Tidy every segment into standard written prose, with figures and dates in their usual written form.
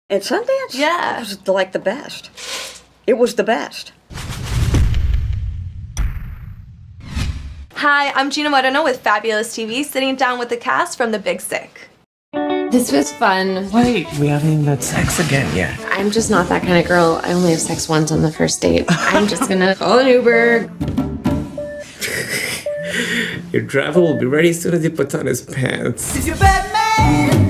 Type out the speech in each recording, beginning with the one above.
At Sundance? Yeah. It was like the best. It was the best. Hi, I'm Gina Moreno with Fabulous TV, sitting down with the cast from The Big Sick. This was fun. Wait, we haven't even had sex again yet. I'm just not that kind of girl. I only have sex once on the first date. I'm just gonna call an Uber. Your driver will be ready as soon as he puts on his pants. If you're Batman,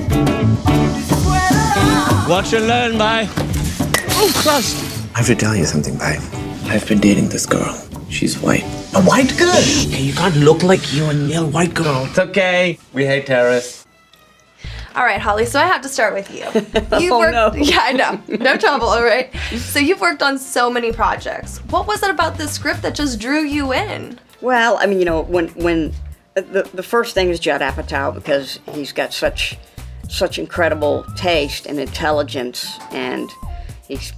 Watch and learn, bye. Oh, crust. I have to tell you something, bye. I've been dating this girl. She's white. A white girl? Hey, you can't look like you and yell white girl. It's okay. We hate terrorists. All right, Holly, so I have to start with you. No. Yeah, I know. No trouble, all right? So you've worked on so many projects. What was it about this script that just drew you in? Well, I mean, you know, when the first thing is Judd Apatow, because he's got such incredible taste and intelligence, and he's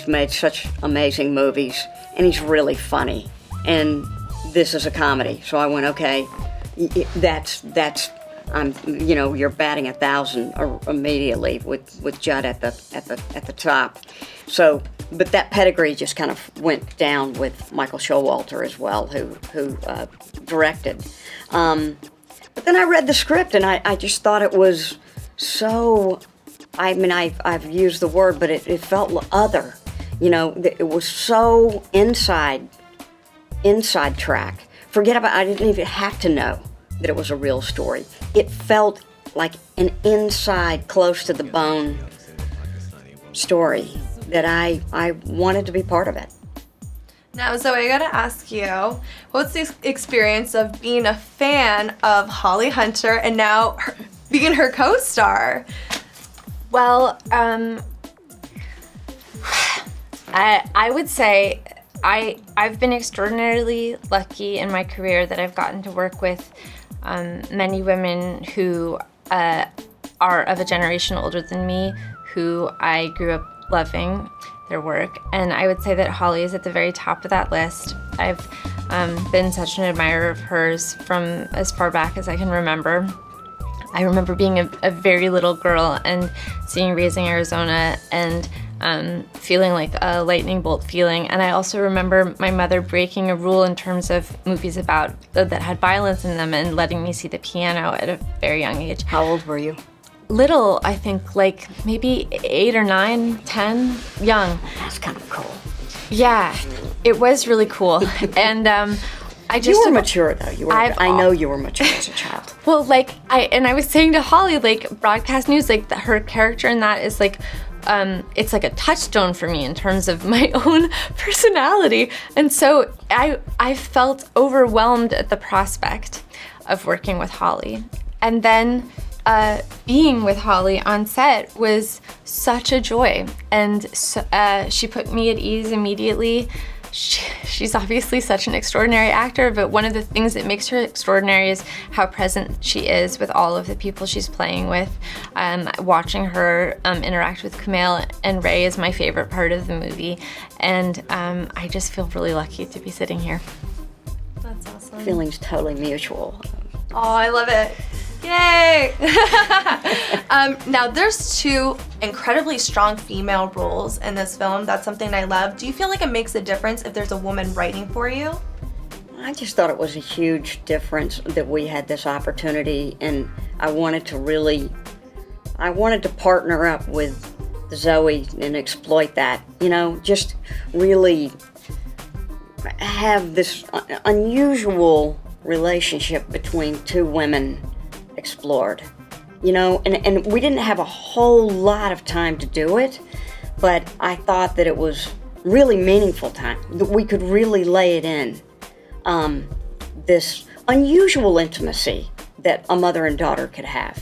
made such amazing movies, and he's really funny. And this is a comedy, so I went, okay, that's you're batting 1,000 immediately with Judd at the top. So, but that pedigree just kind of went down with Michael Showalter as well, who directed. But then I read the script and I just thought it was so. I mean, I've used the word, but it felt other. You know, it was so inside track. Forget about. I didn't even have to know that it was a real story. It felt like an inside, close to the bone story that I wanted to be part of it. Now, Zoe, I gotta ask you, what's the experience of being a fan of Holly Hunter and now being her co-star? Well, I would say I've been extraordinarily lucky in my career that I've gotten to work with many women who are of a generation older than me, who I grew up loving their work, and I would say that Holly is at the very top of that list. I've been such an admirer of hers from as far back as I can remember. I remember being a very little girl and seeing Raising Arizona and feeling like a lightning bolt feeling. And I also remember my mother breaking a rule in terms of movies about that had violence in them and letting me see the piano at a very young age. How old were you? Little, I think, like maybe 8 or 9, 10, young. That's kind of cool. Yeah, it was really cool. And I just... You were mature, though. I know you were mature as a child. Well, like, I was saying to Holly, like, broadcast news, like, her character in that is, like, it's like a touchstone for me in terms of my own personality. And so I felt overwhelmed at the prospect of working with Holly. And then being with Holly on set was such a joy. And she put me at ease immediately. She's obviously such an extraordinary actor, but one of the things that makes her extraordinary is how present she is with all of the people she's playing with. Watching her interact with Kumail and Ray is my favorite part of the movie, and I just feel really lucky to be sitting here. That's awesome. Feelings totally mutual. Oh, I love it. Yay! Now, there's 2 incredibly strong female roles in this film. That's something I love. Do you feel like it makes a difference if there's a woman writing for you? I just thought it was a huge difference that we had this opportunity, and I wanted to partner up with Zoe and exploit that, you know, just really have this unusual relationship between 2 women explored, you know, and we didn't have a whole lot of time to do it, but I thought that it was really meaningful time, that we could really lay it in, this unusual intimacy that a mother and daughter could have,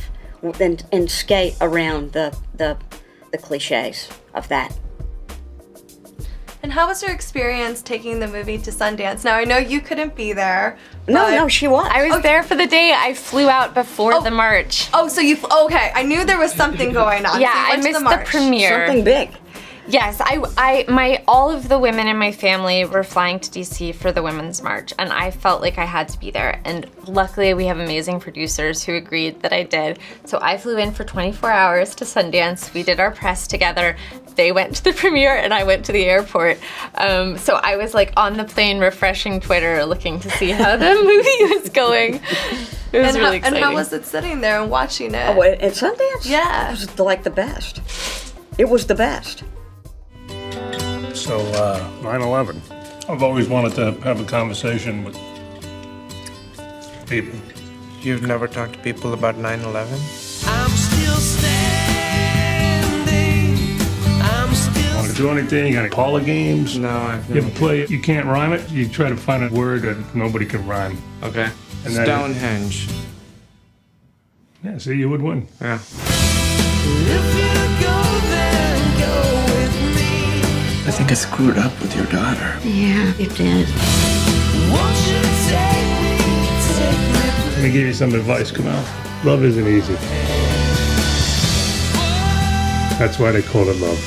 and skate around the cliches of that. And how was your experience taking the movie to Sundance? Now, I know you couldn't be there. No, she was. I was there for the day. I flew out before the march. Oh, so okay. I knew there was something going on. Yeah, so you I went to missed the march. premiere. Something big. Yes, all of the women in my family were flying to DC for the Women's March, and I felt like I had to be there. And luckily, we have amazing producers who agreed that I did. So I flew in for 24 hours to Sundance. We did our press together. They went to the premiere, and I went to the airport. So I was like on the plane, refreshing Twitter, looking to see how the movie was going. It was really exciting. And how was it sitting there and watching it? Oh, at Sundance? Yeah. It was like the best. It was the best. So, 9/11. I've always wanted to have a conversation with people. You've never talked to people about 9/11? I'm still standing. I'm still. Want to do anything? Any Paula games? No, I've You ever play it? You can't rhyme it? You try to find a word that nobody can rhyme. Okay. And that- Stonehenge. Yeah, see, you would win. Yeah. If you go, then go with me. I think I screwed up with your daughter. Yeah, it did. Won't you take me? Let me give you some advice, Kamal. Love isn't easy. That's why they call it love.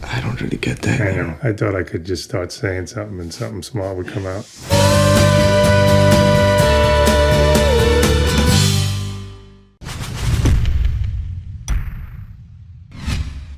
I don't really get that. I know. I thought I could just start saying something and something small would come out.